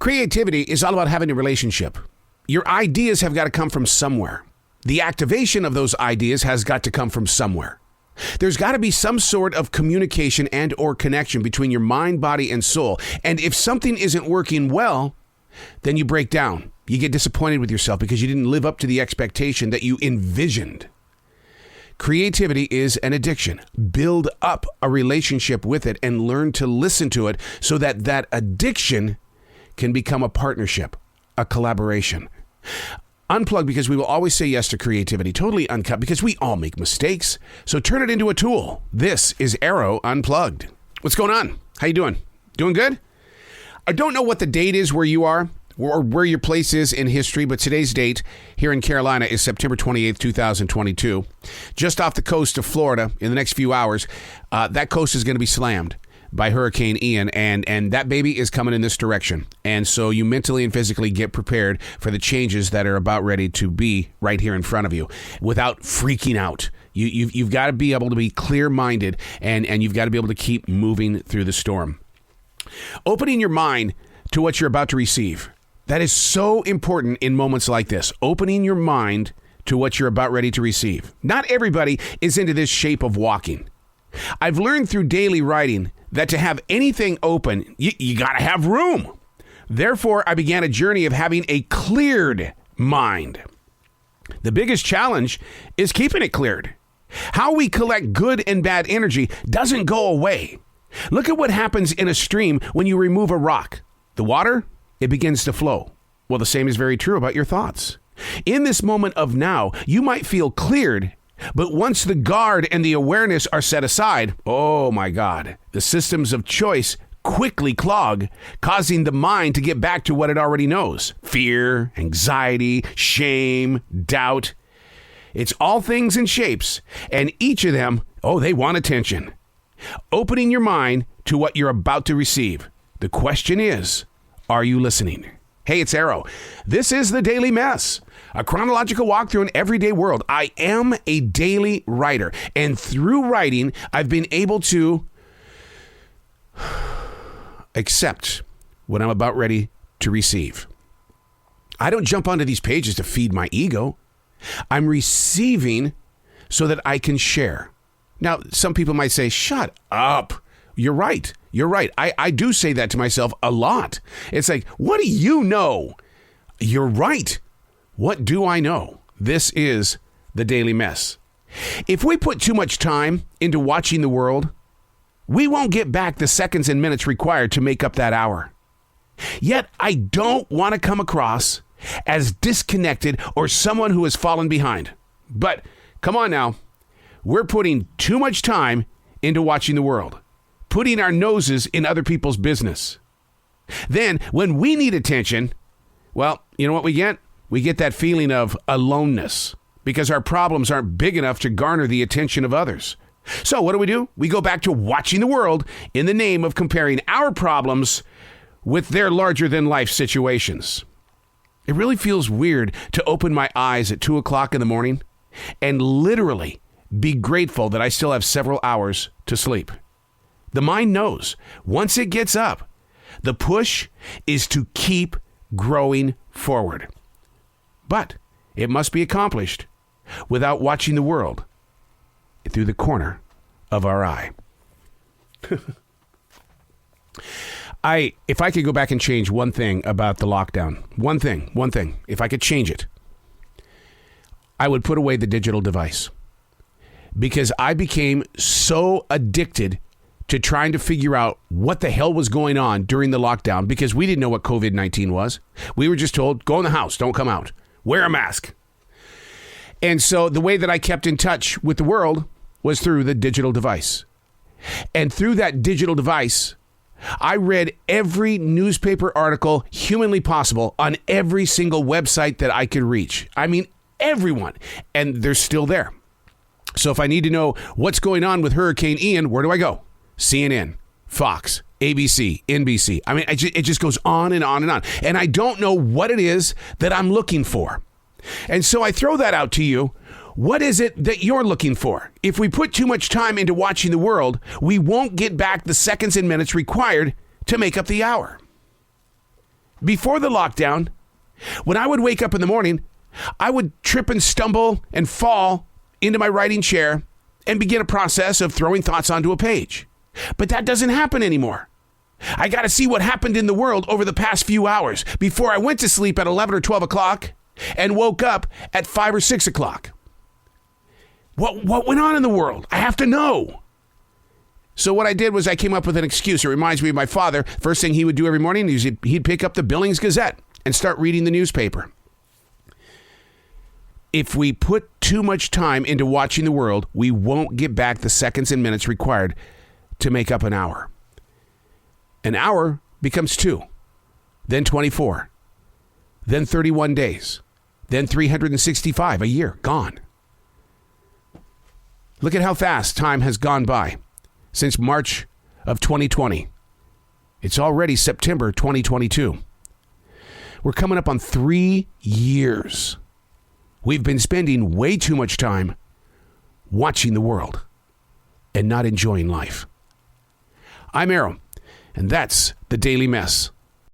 Creativity is all about having a relationship. Your ideas have got to come from somewhere. The activation of those ideas has got to come from somewhere. There's got to be some sort of communication and or connection between your mind, body, and soul. And if something isn't working well, then you break down. You get disappointed with yourself because you didn't live up to the expectation that you envisioned. Creativity is an addiction. Build up a relationship with it and learn to listen to it so that that addiction can become a partnership, a collaboration. Unplugged, because we will always say yes to creativity. Totally uncut, because we all make mistakes. So turn it into a tool. This is Arroe Unplugged. What's going on? How you doing? Doing good? I don't know what the date is where you are or where your place is in history, but today's date here in Carolina is September 28th, 2022. Just off the coast of Florida in the next few hours, that coast is going to be slammed by Hurricane Ian, and that baby is coming in this direction. And so you mentally and physically get prepared for the changes that are about ready to be right here in front of you without freaking out. You've got to be able to be clear-minded, and you've got to be able to keep moving through the storm. Opening your mind to what you're about to receive. That is so important in moments like this. Opening your mind to what you're about ready to receive. Not everybody is into this shape of walking. I've learned through daily writing that to have anything open, you got to have room. Therefore, I began a journey of having a cleared mind. The biggest challenge is keeping it cleared. How we collect good and bad energy doesn't go away. Look at what happens in a stream when you remove a rock. The water, it begins to flow. Well, the same is very true about your thoughts. In this moment of now, you might feel cleared, but once the guard and the awareness are set aside, oh my God, the systems of choice quickly clog, causing the mind to get back to what it already knows. Fear, anxiety, shame, doubt. It's all things and shapes, and each of them, they want attention. Opening your mind to what you're about to receive. The question is, are you listening? Hey, it's Arroe. This is The Daily Mess, a chronological walk through an everyday world. I am a daily writer, and through writing, I've been able to accept what I'm about ready to receive. I don't jump onto these pages to feed my ego. I'm receiving so that I can share. Now, some people might say, shut up. You're right. You're right. I do say that to myself a lot. It's like, what do you know? You're right. What do I know? This is The Daily Mess. If we put too much time into watching the world, we won't get back the seconds and minutes required to make up that hour. Yet, I don't want to come across as disconnected or someone who has fallen behind. But come on now. We're putting too much time into watching the world, putting our noses in other people's business. Then, when we need attention, well, you know what we get? We get that feeling of aloneness because our problems aren't big enough to garner the attention of others. So what do? We go back to watching the world in the name of comparing our problems with their larger-than-life situations. It really feels weird to open my eyes at 2 o'clock in the morning and literally be grateful that I still have several hours to sleep. The mind knows once it gets up, the push is to keep growing forward. But it must be accomplished without watching the world through the corner of our eye. If I could go back and change one thing about the lockdown, one thing, if I could change it, I would put away the digital device. Because I became so addicted to trying to figure out what the hell was going on during the lockdown because we didn't know what COVID-19 was. We were just told, go in the house, don't come out, wear a mask. And so the way that I kept in touch with the world was through the digital device. And through that digital device, I read every newspaper article humanly possible on every single website that I could reach. I mean, everyone. And they're still there. So if I need to know what's going on with Hurricane Ian, where do I go? CNN, Fox, ABC, NBC. I mean, it just goes on and on and on. And I don't know what it is that I'm looking for. And so I throw that out to you. What is it that you're looking for? If we put too much time into watching the world, we won't get back the seconds and minutes required to make up the hour. Before the lockdown, when I would wake up in the morning, I would trip and stumble and fall into my writing chair and begin a process of throwing thoughts onto a page. But that doesn't happen anymore. I got to see what happened in the world over the past few hours before I went to sleep at 11 or 12 o'clock and woke up at 5 or 6 o'clock. What went on in the world? I have to know. So what I did was I came up with an excuse. It reminds me of my father. First thing he would do every morning is he'd pick up the Billings Gazette and start reading the newspaper. If we put too much time into watching the world, we won't get back the seconds and minutes required to make up an hour. An hour becomes 2, then 24, then 31 days, then 365, a year, gone. Look at how fast time has gone by since March of 2020. It's already September 2022. We're coming up on 3 years. We've been spending way too much time watching the world and not enjoying life. I'm Arroe, and that's the Daily Mess.